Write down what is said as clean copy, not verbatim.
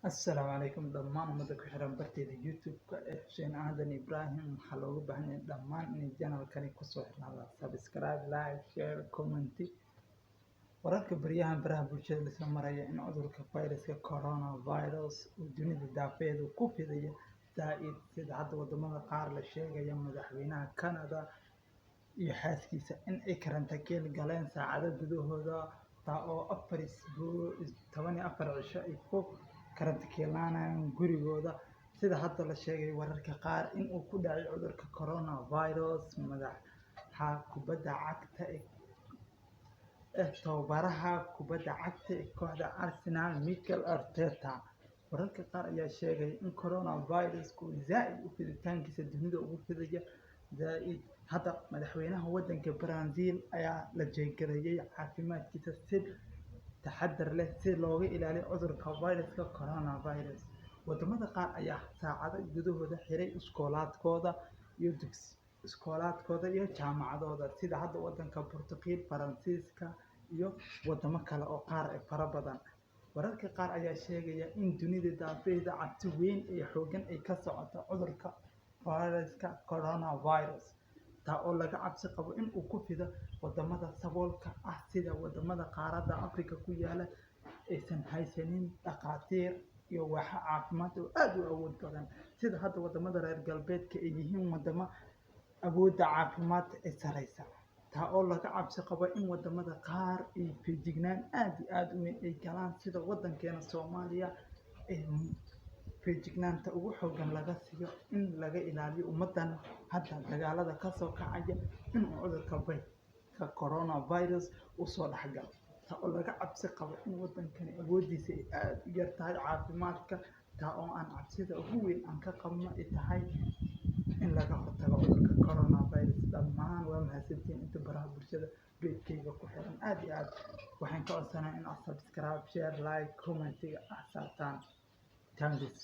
Assalaamu calaykum dhammaan ummadda ku xiran barteeda YouTube-ka ee Xuseen Aadan Ibraahim. Waxaa looga baahan yahay dhammaan inay channel-kani kusoo xirnaadaan subscribe, like, share, comment. Wararka baryahan baraha bulshada la maraya in cudurka fayraska coronavirus uu dunida daafeeda ku fidayo zaa'id, sida hadda wadamada qaar la sheegayo madaxweynaha Canada iyo xaaskiisa in ay karantiil galeen saacado gudahooda, taa oo 14 cisho ay ku karantiilaanayaan gurigooda. Sida hadda la sheegay wararka qaar in uu ku dhacay cudurka coronavirus madaxa kubadda cagta tababaraha kubadda cagta ee kooxda Arsenal Mikel Arteta. Wararka qaar ayaa sheegay in coronavirus uu zaa'id u fiditaankiisa dunida ugu fidayo zaa'id. Hadda madaxweynaha waddanka Brazil ayaa la jeegareeyay caafimaadkiisa si taxadar leh si looga ilaaliyo cudurka fayraska coronavirus. Wadamada qaar ayaa saacado gudahooda xiray iskoolaadkooda iyo jaamacadooda, sida hadda waddanka Portugal, Faransiiska iyo wadamo kale oo qaar fara badan. Wararka qaar ayaa sheegaya in dunida daafeeda cabsi weyn iyo xooggan ay ka socoto cudurka fayraska coronavirus, taa oo laga cabsi qabo in uu ku fido wadamada saboolka ah sida wadamada qaaradda Afrika ku yaala aysan haysanin dhakhaatiir iyo waaxo caafimaad oo aad u awood badan, sida hadda wadamada reer galbeedka ay yihiin wadamo awoodda caafimaad ee sareysa, taa oo laga cabsi qabo in wadamada qaar ay feejignaan aad iyo aad u weyn ay galaan, sida wadankeena Soomaaliya feejignaanta ugu xooggan laga siiyo in laga ilaaliyo ummadan hadda dagaalada ka soo kacaya in cudurka coronavirus uu soo dhexgalo, taa oo laga cabsi qabo in wadankani awoodiisa ay aad u yar tahay caafimaadka, taa oo aan cabsida ugu weyn aan ka qabno ay tahay in laga hortago cudurka coronavirus. Dhammaan waa mahadsantihiin inta baraha bulshada page-kayga ku xiran. Aad iyo aad waxaan ka codsanayaa in aad subscribe, share, like, comment-iga aad saartaan. Thanks.